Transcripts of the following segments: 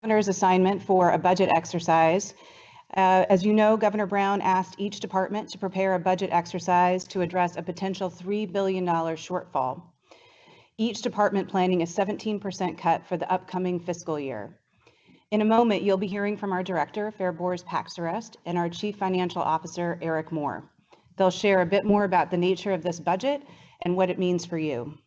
Governor's assignment for a budget exercise. As you know, Governor Brown asked each department to prepare a budget exercise to address a potential $3 billion shortfall. Each department planning a 17% cut for the upcoming fiscal year. In a moment, you'll be hearing from our Director, Fair Boers Paxarest, and our Chief Financial Officer, Eric Moore. They'll share a bit more about the nature of this budget and what it means for you.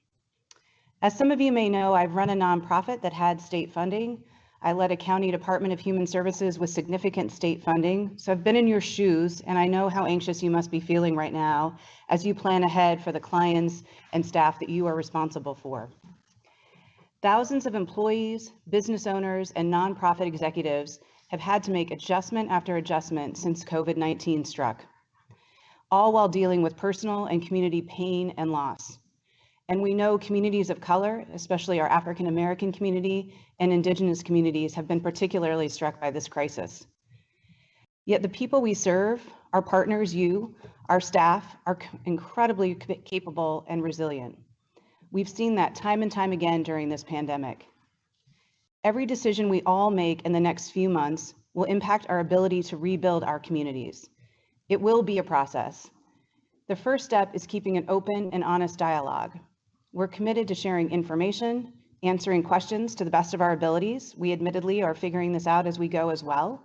As some of you may know, I've run a nonprofit that had state funding. I led a county Department of Human Services with significant state funding. So I've been in your shoes, and I know how anxious you must be feeling right now as you plan ahead for the clients and staff that you are responsible for. Thousands of employees, business owners, and nonprofit executives have had to make adjustment after adjustment since COVID-19 struck, all while dealing with personal and community pain and loss. And we know communities of color, especially our African American community and Indigenous communities, have been particularly struck by this crisis. Yet the people we serve, our partners, you, our staff, are incredibly capable and resilient. We've seen that time and time again during this pandemic. Every decision we all make in the next few months will impact our ability to rebuild our communities. It will be a process. The first step is keeping an open and honest dialogue. We're committed to sharing information, answering questions to the best of our abilities. We admittedly are figuring this out as we go as well.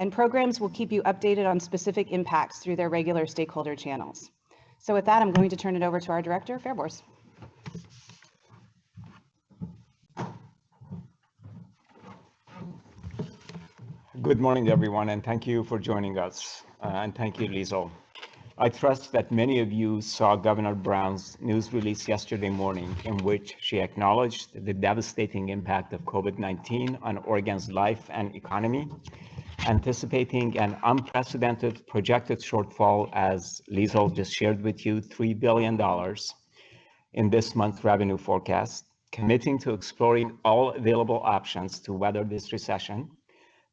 And programs will keep you updated on specific impacts through their regular stakeholder channels. So with that, I'm going to turn it over to our Director, Fair Boers. Good morning, everyone, and thank you for joining us. And thank you, Liesl. I trust that many of you saw Governor Brown's news release yesterday morning in which she acknowledged the devastating impact of COVID-19 on Oregon's life and economy, anticipating an unprecedented projected shortfall, as Liesl just shared with you, $3 billion in this month's revenue forecast, committing to exploring all available options to weather this recession,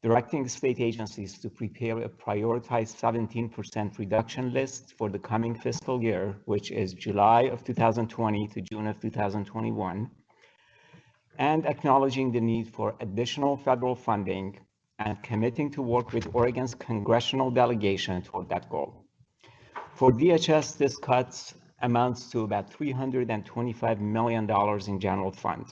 directing state agencies to prepare a prioritized 17% reduction list for the coming fiscal year, which is July of 2020 to June of 2021, and acknowledging the need for additional federal funding and committing to work with Oregon's congressional delegation toward that goal. For DHS, this cut amounts to about $325 million in general fund.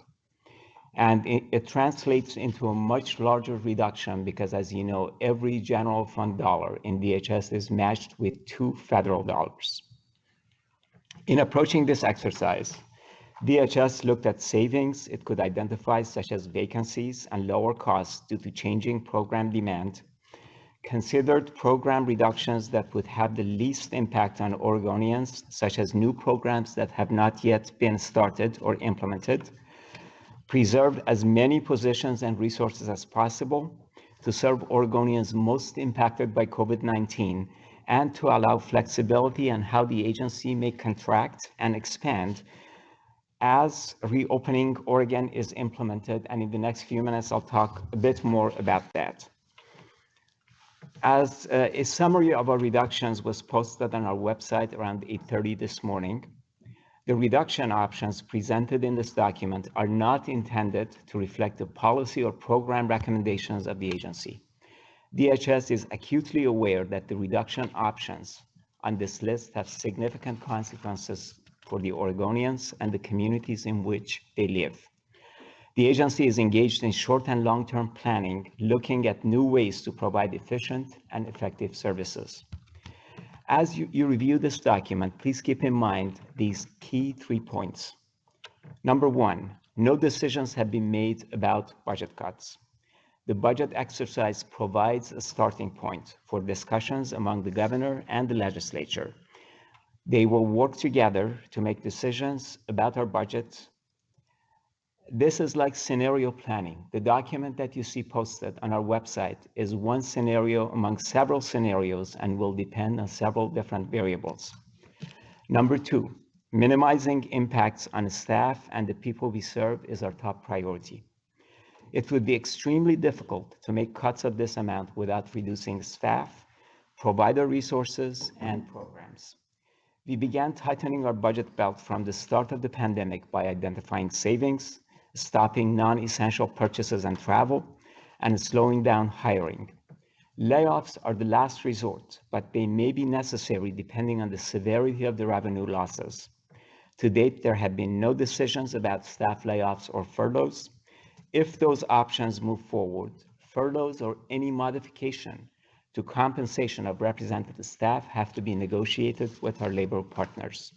And it translates into a much larger reduction because, as you know, every general fund dollar in DHS is matched with 2 federal dollars. In approaching this exercise, DHS looked at savings it could identify, such as vacancies and lower costs due to changing program demand, considered program reductions that would have the least impact on Oregonians, such as new programs that have not yet been started or implemented, preserved as many positions and resources as possible to serve Oregonians most impacted by COVID-19 and to allow flexibility on how the agency may contract and expand as reopening Oregon is implemented. And in the next few minutes, I'll talk a bit more about that. As a summary of our reductions was posted on our website around 8:30 this morning, the reduction options presented in this document are not intended to reflect the policy or program recommendations of the agency. DHS is acutely aware that the reduction options on this list have significant consequences for the Oregonians and the communities in which they live. The agency is engaged in short and long-term planning, looking at new ways to provide efficient and effective services. As you review this document, please keep in mind these key 3 points. Number 1, no decisions have been made about budget cuts. The budget exercise provides a starting point for discussions among the governor and the legislature. They will work together to make decisions about our budget. This is like scenario planning. The document that you see posted on our website is one scenario among several scenarios and will depend on several different variables. Number 2, minimizing impacts on staff and the people we serve is our top priority. It would be extremely difficult to make cuts of this amount without reducing staff, provider resources, and programs. We began tightening our budget belt from the start of the pandemic by identifying savings, stopping non-essential purchases and travel, and slowing down hiring. Layoffs are the last resort, but they may be necessary depending on the severity of the revenue losses. To date, there have been no decisions about staff layoffs or furloughs. If those options move forward, furloughs or any modification to compensation of represented staff have to be negotiated with our labor partners.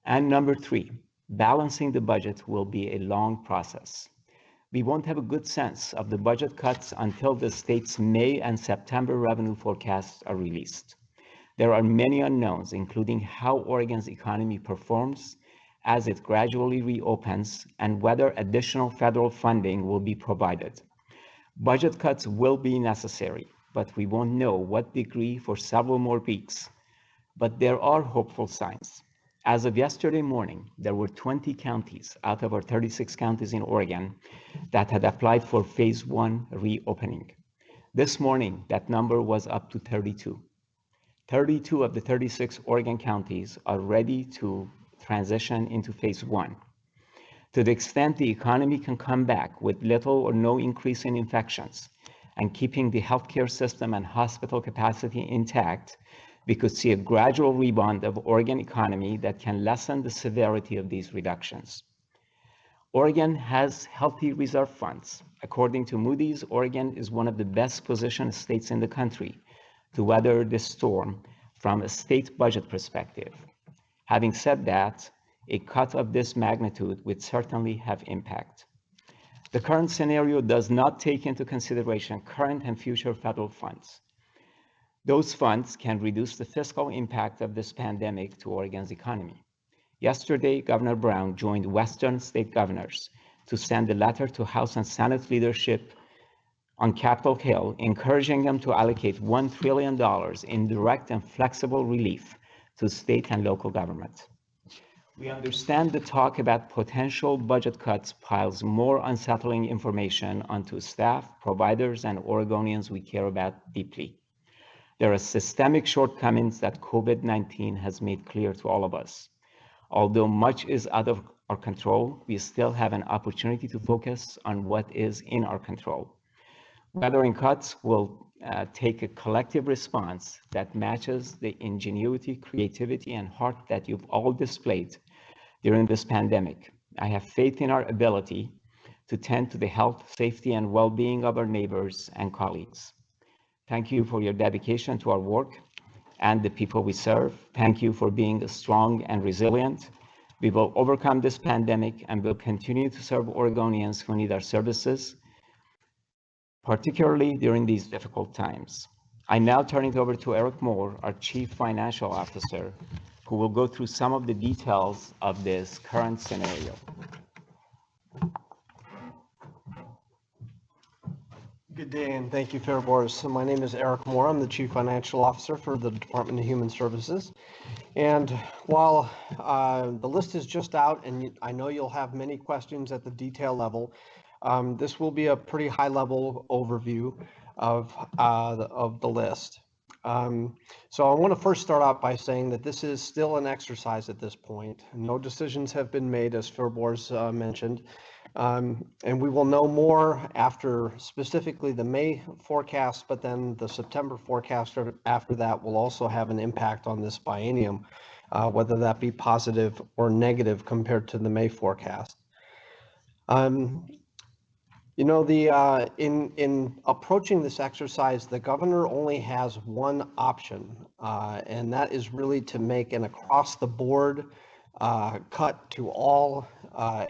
And number three, balancing the budget will be a long process. We won't have a good sense of the budget cuts until the state's May and September revenue forecasts are released. There are many unknowns, including how Oregon's economy performs as it gradually reopens and whether additional federal funding will be provided. Budget cuts will be necessary, but we won't know what degree for several more weeks. But there are hopeful signs. As of yesterday morning, there were 20 counties out of our 36 counties in Oregon that had applied for phase 1 reopening. This morning, that number was up to 32. 32 of the 36 Oregon counties are ready to transition into phase 1. To the extent the economy can come back with little or no increase in infections and keeping the healthcare system and hospital capacity intact, we could see a gradual rebound of Oregon economy that can lessen the severity of these reductions. Oregon has healthy reserve funds. According to Moody's, Oregon is one of the best positioned states in the country to weather this storm from a state budget perspective. Having said that, a cut of this magnitude would certainly have impact. The current scenario does not take into consideration current and future federal funds. Those funds can reduce the fiscal impact of this pandemic to Oregon's economy. Yesterday, Governor Brown joined Western state governors to send a letter to House and Senate leadership on Capitol Hill, encouraging them to allocate $1 trillion in direct and flexible relief to state and local government. We understand the talk about potential budget cuts piles more unsettling information onto staff, providers, and Oregonians we care about deeply. There are systemic shortcomings that COVID-19 has made clear to all of us. Although much is out of our control, we still have an opportunity to focus on what is in our control. Weathering cuts will take a collective response that matches the ingenuity, creativity, and heart that you've all displayed during this pandemic. I have faith in our ability to tend to the health, safety, and well-being of our neighbors and colleagues. Thank you for your dedication to our work and the people we serve. Thank you for being strong and resilient. We will overcome this pandemic and will continue to serve Oregonians who need our services, particularly during these difficult times. I now turn it over to Eric Moore, our Chief Financial Officer, who will go through some of the details of this current scenario. Good day, and thank you, Fair Board. So my name is Eric Moore. I'm the Chief Financial Officer for the Department of Human Services. And while the list is just out, and I know you'll have many questions at the detail level, this will be a pretty high-level overview of the list. So I want to first start out by saying that this is still an exercise at this point. No decisions have been made, as Fair Board's mentioned. And we will know more after specifically the May forecast, but then the September forecast after that will also have an impact on this biennium, whether that be positive or negative compared to the May forecast. You know, in approaching this exercise, the governor only has one option, and that is really to make an across-the-board cut to all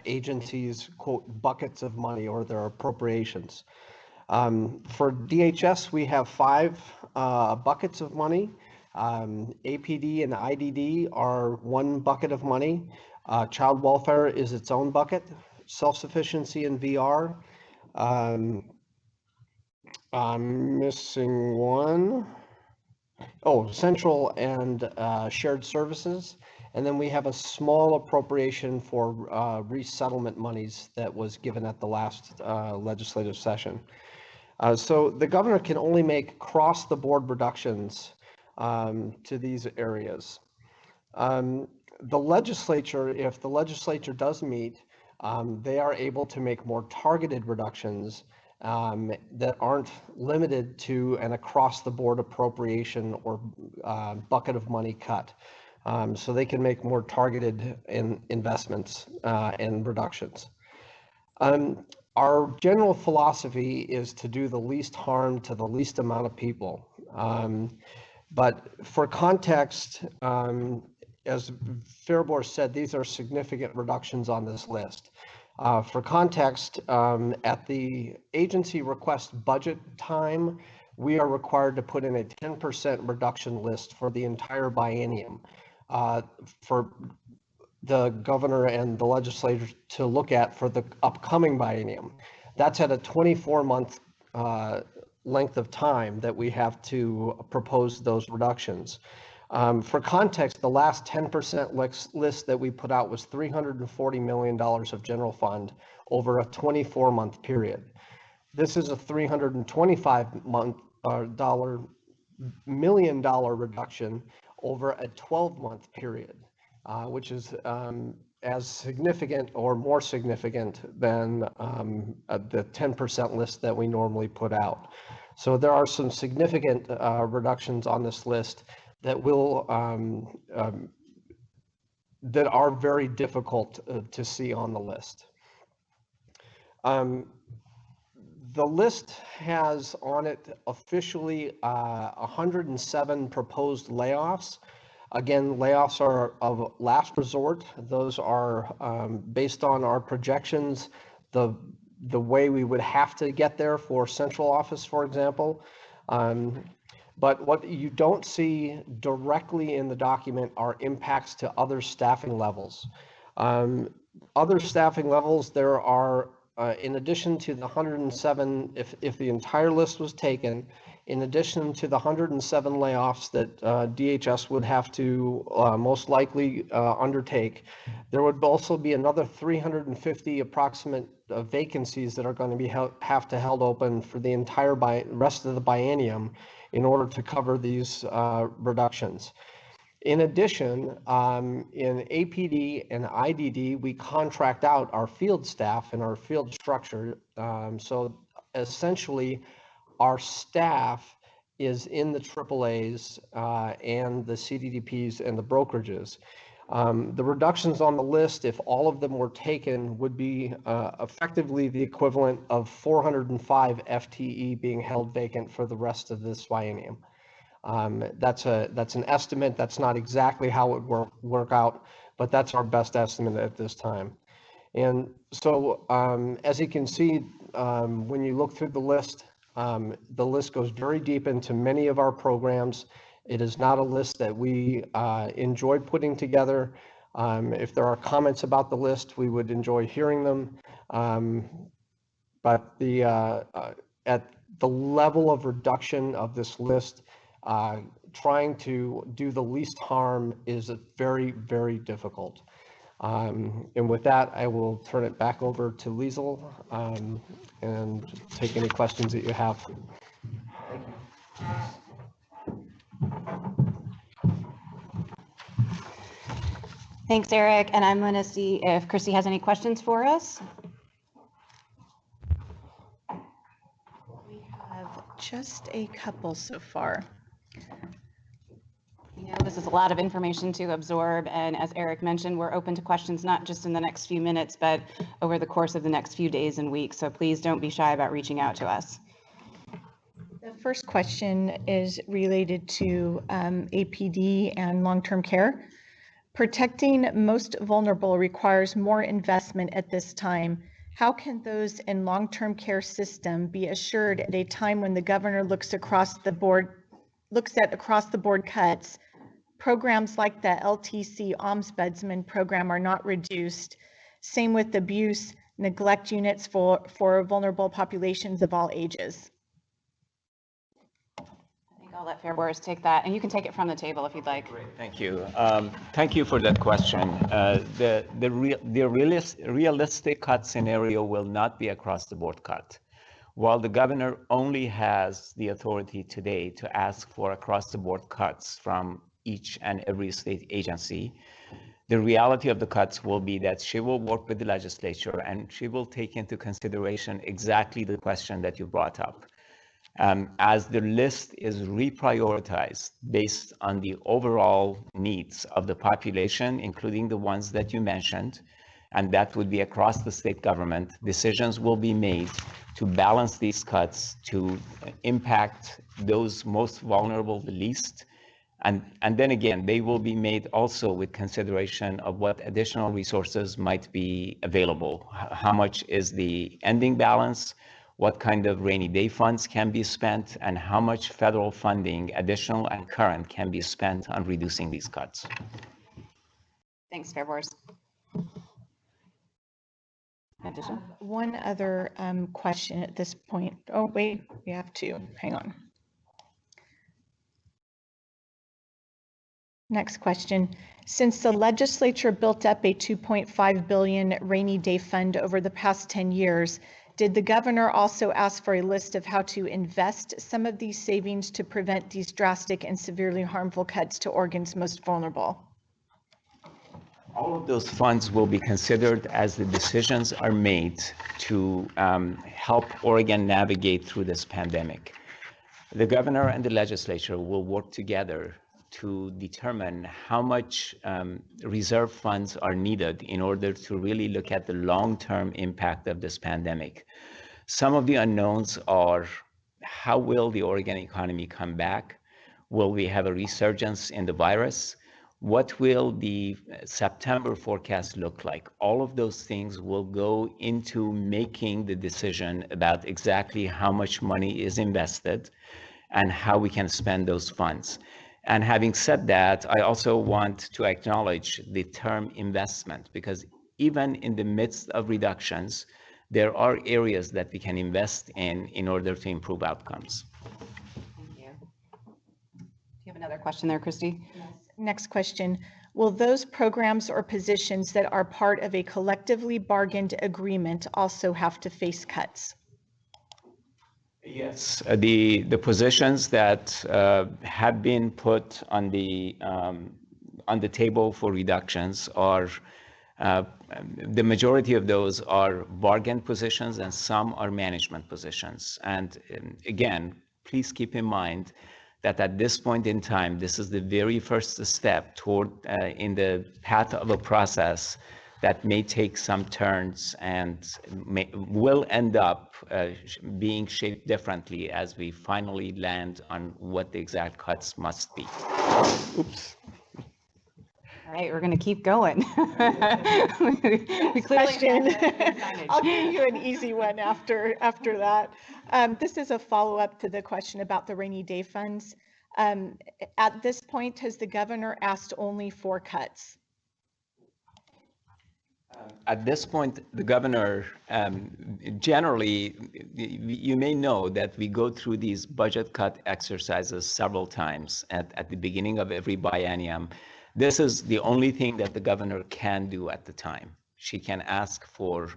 agencies, quote, buckets of money or their appropriations. For DHS, we have 5 buckets of money. APD and IDD are 1 bucket of money. Child welfare is its own bucket. Self-sufficiency and VR. I'm missing one. Oh, central and shared services. And then we have a small appropriation for resettlement monies that was given at the last legislative session. So the governor can only make across-the-board reductions to these areas. The legislature, if the legislature does meet, they are able to make more targeted reductions that aren't limited to an across-the-board appropriation or bucket of money cut. So they can make more targeted investments and reductions. Our general philosophy is to do the least harm to the least amount of people. But for context, as Fariborz said, these are significant reductions on this list. For context, at the agency request budget time, we are required to put in a 10% reduction list for the entire biennium for the governor and the legislature to look at for the upcoming biennium. That's at a 24-month length of time that we have to propose those reductions. For context, the last 10% list that we put out was $340 million of general fund over a 24-month period. This is a $325 million reduction over a 12-month period, which is as significant or more significant than the 10% list that we normally put out. So there are some significant reductions on this list that will that are very difficult to see on the list. The list has on it officially 107 proposed layoffs. Again, layoffs are of last resort. Those are based on our projections, the way we would have to get there for central office, for example. But what you don't see directly in the document are impacts to other staffing levels. Other staffing levels, there are, in addition to the 107, if the entire list was taken, in addition to the 107 layoffs that DHS would have to most likely undertake, there would also be another 350 approximate vacancies that are going to be have to held open for the entire rest of the biennium in order to cover these reductions. In addition, in APD and IDD, we contract out our field staff and our field structure. So essentially, our staff is in the AAAs and the CDDPs and the brokerages. The reductions on the list, if all of them were taken, would be effectively the equivalent of 405 FTE being held vacant for the rest of this biennium. That's an estimate. That's not exactly how it would work out, but that's our best estimate at this time. And so, as you can see, when you look through the list goes very deep into many of our programs. It is not a list that we enjoy putting together. If there are comments about the list, we would enjoy hearing them. But at the level of reduction of this list, trying to do the least harm is very, very difficult. And with that, I will turn it back over to Liesl and take any questions that you have. Thanks, Eric. And I'm going to see if Christy has any questions for us. We have just a couple so far. You know, this is a lot of information to absorb, and as Eric mentioned, we're open to questions not just in the next few minutes, but over the course of the next few days and weeks. So please don't be shy about reaching out to us. The first question is related to APD and long-term care. Protecting most vulnerable requires more investment at this time. How can those in long-term care system be assured at a time when the governor looks at across the board cuts? Programs like the LTC Ombudsman program are not reduced. Same with abuse, neglect units for vulnerable populations of all ages. I think I'll let Fariborz take that, and you can take it from the table if you'd like. Great, thank you. Thank you for that question. The realistic cut scenario will not be across the board cut. While the governor only has the authority today to ask for across the board cuts from each and every state agency, The reality of the cuts will be that she will work with the legislature and she will take into consideration exactly the question that you brought up. As the list is reprioritized based on the overall needs of the population, including the ones that you mentioned, and that would be across the state government, decisions will be made to balance these cuts to impact those most vulnerable the least. And then again, they will be made also with consideration of what additional resources might be available. How much is the ending balance? What kind of rainy day funds can be spent? And how much federal funding, additional and current, can be spent on reducing these cuts? Thanks, Fair Boris. Addition? One other question at this point. Oh, wait, we have two. Hang on. Next question. Since the legislature built up a $2.5 billion rainy day fund over the past 10 years, did the governor also ask for a list of how to invest some of these savings to prevent these drastic and severely harmful cuts to Oregon's most vulnerable? All of those funds will be considered as the decisions are made to help Oregon navigate through this pandemic. The governor and the legislature will work together to determine how much reserve funds are needed in order to really look at the long-term impact of this pandemic. Some of the unknowns are, how will the Oregon economy come back? Will we have a resurgence in the virus? What will the September forecast look like? All of those things will go into making the decision about exactly how much money is invested and how we can spend those funds. And having said that, I also want to acknowledge the term investment, because even in the midst of reductions, there are areas that we can invest in order to improve outcomes. Thank you. Do you have another question there, Christy? Yes. Next question. Will those programs or positions that are part of a collectively bargained agreement also have to face cuts? Yes, the positions that have been put on the table for reductions are the majority of those are bargain positions and some are management positions. And again, please keep in mind that at this point in time, this is the very first step toward in the path of a process that may take some turns and will end up being shaped differently as we finally land on what the exact cuts must be. Oops. All right, we're going to keep going. Question. I'll give you an easy one after that. This is a follow-up to the question about the rainy day funds. At this point, has the governor asked only for cuts? At this point, the governor, generally, you may know that we go through these budget cut exercises several times at the beginning of every biennium. This is the only thing that the governor can do at the time. She can ask for,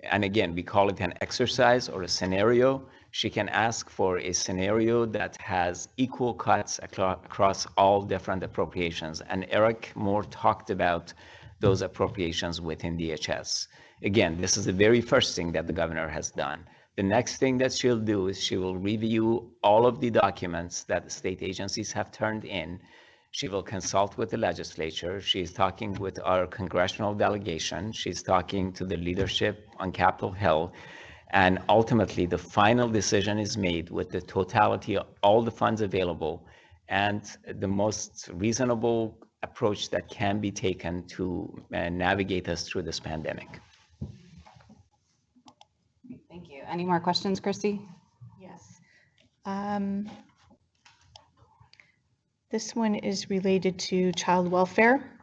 and again, we call it an exercise or a scenario. She can ask for a scenario that has equal cuts across all different appropriations. And Eric Moore talked about those appropriations within DHS. Again, this is the very first thing that the governor has done. The next thing that she'll do is she will review all of the documents that the state agencies have turned in. She will consult with the legislature. She's talking with our congressional delegation. She's talking to the leadership on Capitol Hill. And ultimately, the final decision is made with the totality of all the funds available and the most reasonable approach that can be taken to navigate us through this pandemic. Thank you. Any more questions, Christy? Yes. This one is related to child welfare.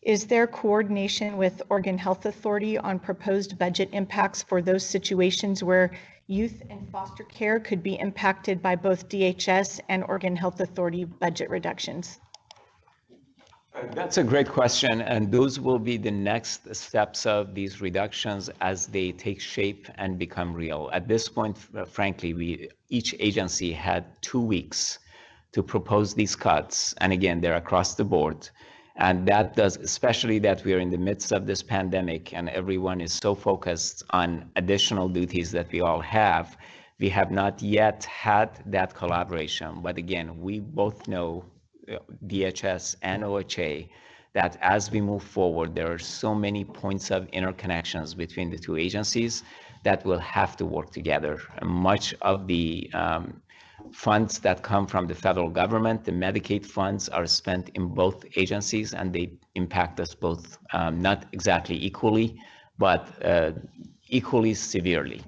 Is there coordination with Oregon Health Authority on proposed budget impacts for those situations where youth in foster care could be impacted by both DHS and Oregon Health Authority budget reductions? That's a great question, and those will be the next steps of these reductions as they take shape and become real. At this point, frankly, each agency had 2 weeks to propose these cuts, and again, they're across the board. And that does, especially that we are in the midst of this pandemic and everyone is so focused on additional duties that we all have, we have not yet had that collaboration. But again, we both know, DHS and OHA, that as we move forward, there are so many points of interconnections between the two agencies that will have to work together. And much of the funds that come from the federal government, the Medicaid funds, are spent in both agencies and they impact us both, not exactly equally, but equally severely.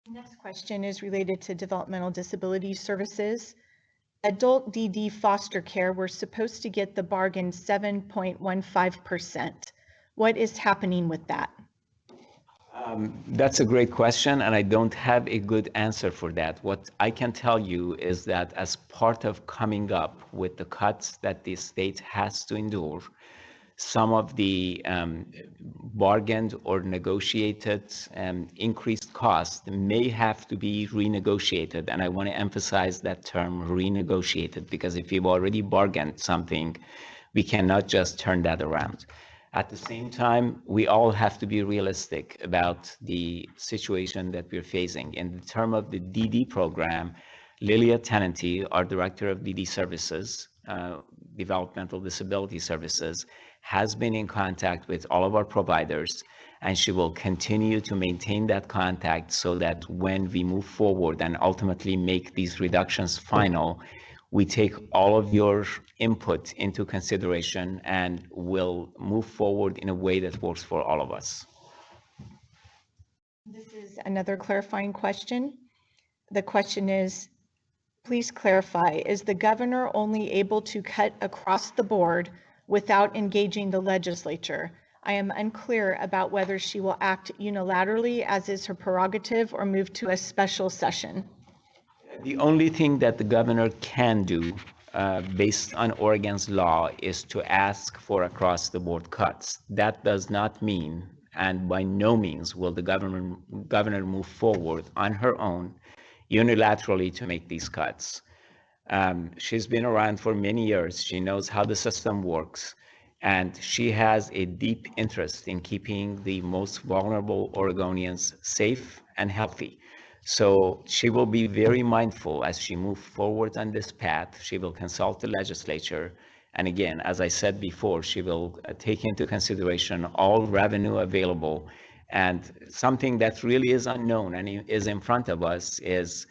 Next question is related to developmental disability services. Adult DD foster care, we're supposed to get the bargain 7.15%. What is happening with that? That's a great question, and I don't have a good answer for that. What I can tell you is that as part of coming up with the cuts that the state has to endure, some of the bargained or negotiated increased costs may have to be renegotiated. And I want to emphasize that term, renegotiated, because if you've already bargained something, we cannot just turn that around. At the same time, we all have to be realistic about the situation that we're facing. In the term of the DD program, Lilia Tenenty, our Director of DD Services, Developmental Disability Services, has been in contact with all of our providers, and she will continue to maintain that contact so that when we move forward and ultimately make these reductions final, we take all of your input into consideration and will move forward in a way that works for all of us. This is another clarifying question. The question is, please clarify, is the governor only able to cut across the board without engaging the legislature? I am unclear about whether she will act unilaterally, as is her prerogative, or move to a special session. The only thing that the governor can do based on Oregon's law is to ask for across-the-board cuts. That does not mean, and by no means will the governor move forward on her own unilaterally to make these cuts. She's been around for many years. She knows how the system works, and she has a deep interest in keeping the most vulnerable Oregonians safe and healthy. So she will be very mindful as she moves forward on this path. She will consult the legislature. And again, as I said before, she will take into consideration all revenue available. And something that really is unknown and is in front of us is,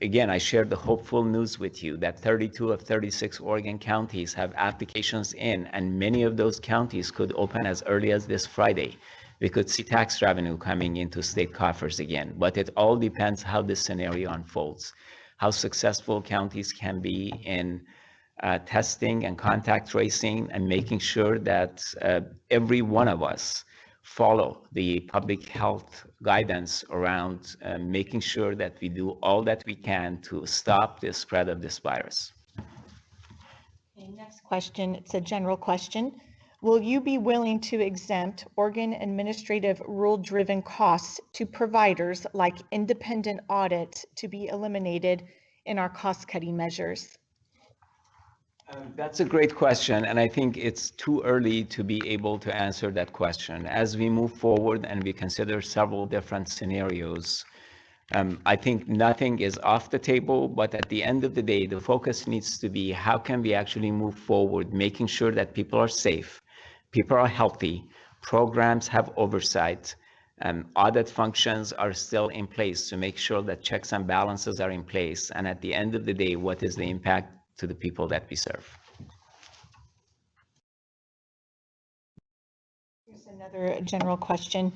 again, I shared the hopeful news with you that 32 of 36 Oregon counties have applications in, and many of those counties could open as early as this Friday. We could see tax revenue coming into state coffers again, but it all depends how this scenario unfolds, how successful counties can be in testing and contact tracing and making sure that every one of us follow the public health guidance around making sure that we do all that we can to stop the spread of this virus. Okay, next question, it's a general question. Will you be willing to exempt Oregon administrative rule-driven costs to providers like independent audit to be eliminated in our cost-cutting measures? That's a great question, and I think it's too early to be able to answer that question. As we move forward and we consider several different scenarios, I think nothing is off the table, but at the end of the day, the focus needs to be how can we actually move forward, making sure that people are safe, people are healthy, programs have oversight, audit functions are still in place to make sure that checks and balances are in place. And at the end of the day, what is the impact to the people that we serve? Here's another general question.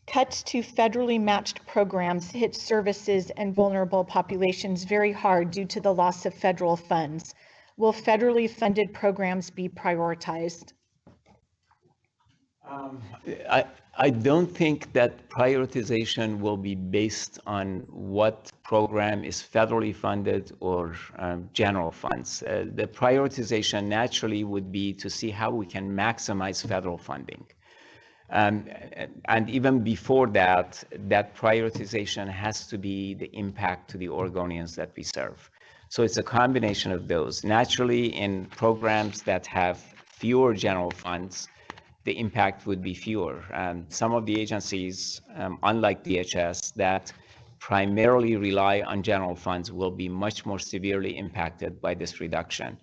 Cuts to federally matched programs hit services and vulnerable populations very hard due to the loss of federal funds. Will federally funded programs be prioritized? I don't think that prioritization will be based on what program is federally funded or general funds. The prioritization naturally would be to see how we can maximize federal funding. And even before that, that prioritization has to be the impact to the Oregonians that we serve. So it's a combination of those. Naturally, in programs that have fewer general funds, the impact would be fewer. Some of the agencies, unlike DHS, that primarily rely on general funds will be much more severely impacted by this reduction.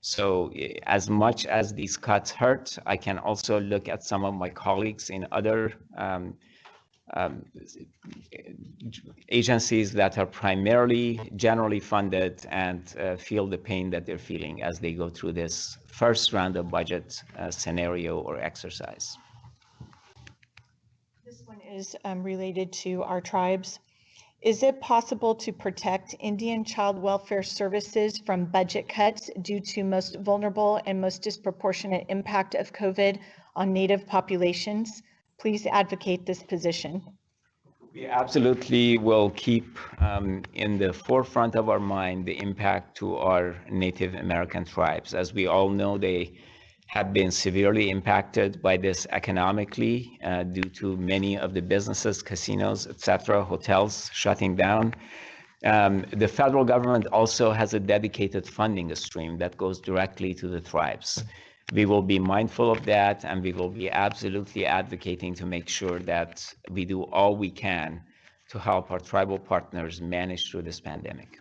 So as much as these cuts hurt, I can also look at some of my colleagues in other agencies that are primarily generally funded and feel the pain that they're feeling as they go through this first round of budget scenario or exercise. This one is related to our tribes. Is it possible to protect Indian child welfare services from budget cuts due to most vulnerable and most disproportionate impact of COVID on Native populations? Please advocate this position. We absolutely will keep in the forefront of our mind the impact to our Native American tribes. As we all know, they have been severely impacted by this economically due to many of the businesses, casinos, etc., hotels shutting down. The federal government also has a dedicated funding stream that goes directly to the tribes. We will be mindful of that, and we will be absolutely advocating to make sure that we do all we can to help our tribal partners manage through this pandemic.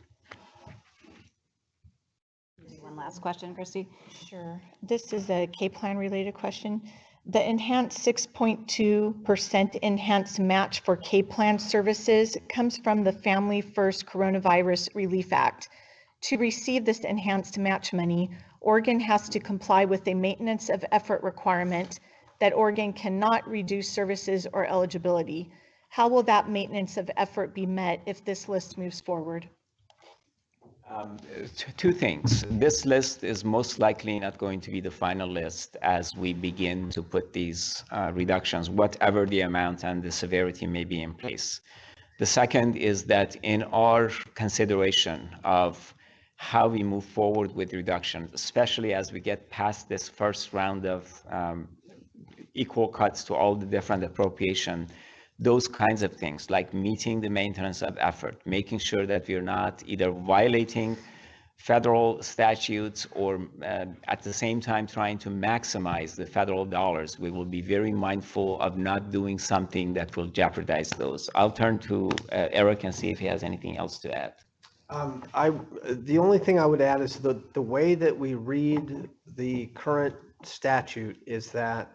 One last question, Christy. Sure. This is a K-Plan related question. The enhanced 6.2% enhanced match for K-Plan services comes from the Family First Coronavirus Relief Act. To receive this enhanced match money, Oregon has to comply with a maintenance of effort requirement that Oregon cannot reduce services or eligibility. How will that maintenance of effort be met if this list moves forward? Two things. This list is most likely not going to be the final list as we begin to put these reductions, whatever the amount and the severity may be in place. The second is that in our consideration of how we move forward with reductions, especially as we get past this first round of equal cuts to all the different appropriation, those kinds of things like meeting the maintenance of effort, making sure that we're not either violating federal statutes or at the same time trying to maximize the federal dollars. We will be very mindful of not doing something that will jeopardize those. I'll turn to Eric and see if he has anything else to add. The only thing I would add is the way that we read the current statute is that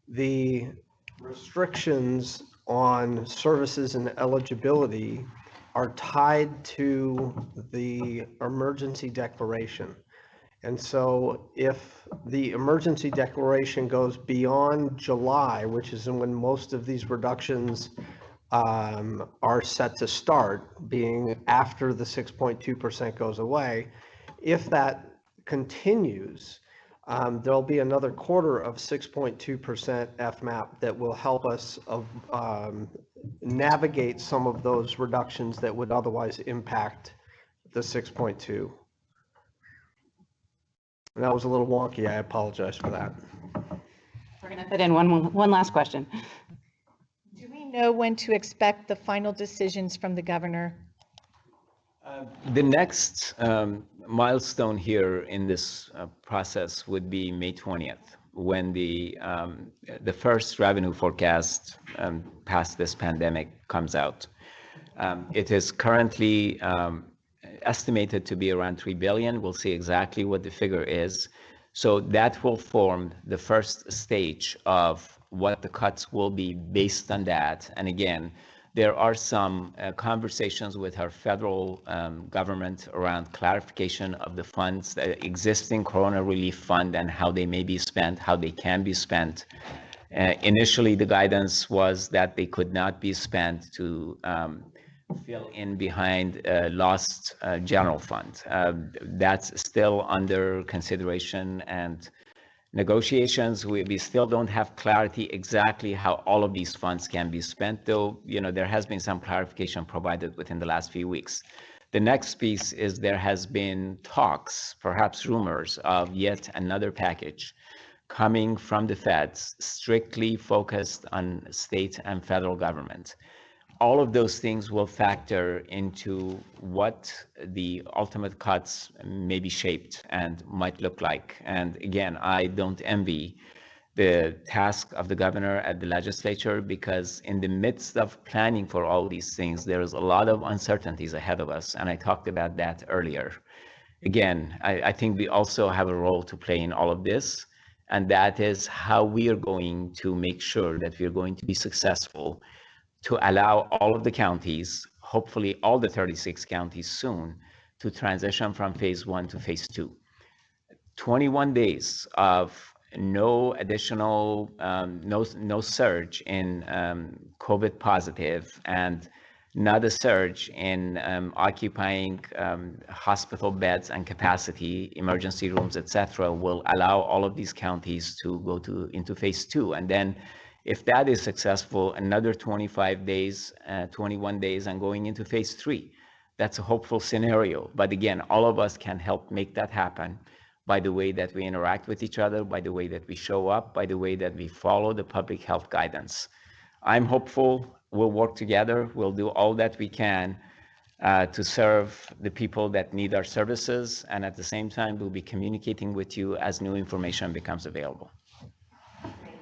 the restrictions on services and eligibility are tied to the emergency declaration. And so if the emergency declaration goes beyond July, which is when most of these reductions are set to start, being after the 6.2% goes away, if that continues, there'll be another quarter of 6.2% FMAP that will help us navigate some of those reductions that would otherwise impact the 6.2. And that was a little wonky. I apologize for that. We're going to fit in one last question. Do we know when to expect the final decisions from the governor? The next milestone here in this process would be May 20th, when the first revenue forecast past this pandemic comes out. It is currently estimated to be around $3 billion. We'll see exactly what the figure is. So that will form the first stage of what the cuts will be based on that. And again, there are some conversations with our federal government around clarification of the funds, the existing Corona Relief Fund, and how they may be spent, how they can be spent. Initially, the guidance was that they could not be spent to fill in behind lost general fund. That's still under consideration and negotiations. We still don't have clarity exactly how all of these funds can be spent, though there has been some clarification provided within the last few weeks. The next piece is there has been talks, perhaps rumors, of yet another package coming from the feds strictly focused on state and federal government. all of those things will factor into what the ultimate cuts may be shaped and might look like. And again, I don't envy the task of the governor at the legislature, because in the midst of planning for all these things, there is a lot of uncertainties ahead of us. And I talked about that earlier. Again, I think we also have a role to play in all of this. And that is how we are going to make sure that we are going to be successful to allow all of the counties, hopefully all the 36 counties soon, to transition from phase 1 to phase 2. 21 days of no additional, no surge in COVID positive, and not a surge in occupying hospital beds and capacity, emergency rooms, etc., will allow all of these counties to go into phase 2. And then if that is successful, another 25 days, 21 days, and going into phase 3. That's a hopeful scenario. But again, all of us can help make that happen by the way that we interact with each other, by the way that we show up, by the way that we follow the public health guidance. I'm hopeful we'll work together. We'll do all that we can to serve the people that need our services. And at the same time, we'll be communicating with you as new information becomes available.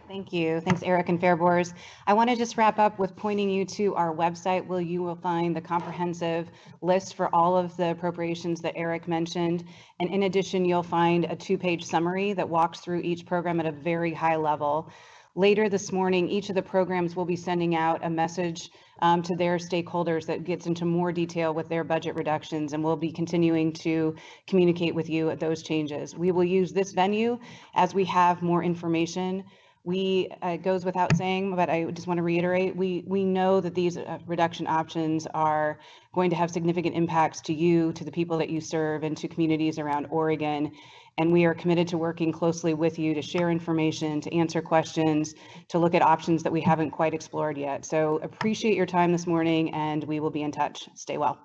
Thank you. Thanks, Eric and Fairbors. I want to just wrap up with pointing you to our website, where you will find the comprehensive list for all of the appropriations that Eric mentioned. And in addition, you'll find a 2-page summary that walks through each program at a very high level. Later this morning, each of the programs will be sending out a message to their stakeholders that gets into more detail with their budget reductions, and we'll be continuing to communicate with you at those changes. We will use this venue as we have more information. It goes without saying, but I just want to reiterate, we know that these reduction options are going to have significant impacts to you, to the people that you serve, and to communities around Oregon. And we are committed to working closely with you to share information, to answer questions, to look at options that we haven't quite explored yet. So appreciate your time this morning, and we will be in touch. Stay well.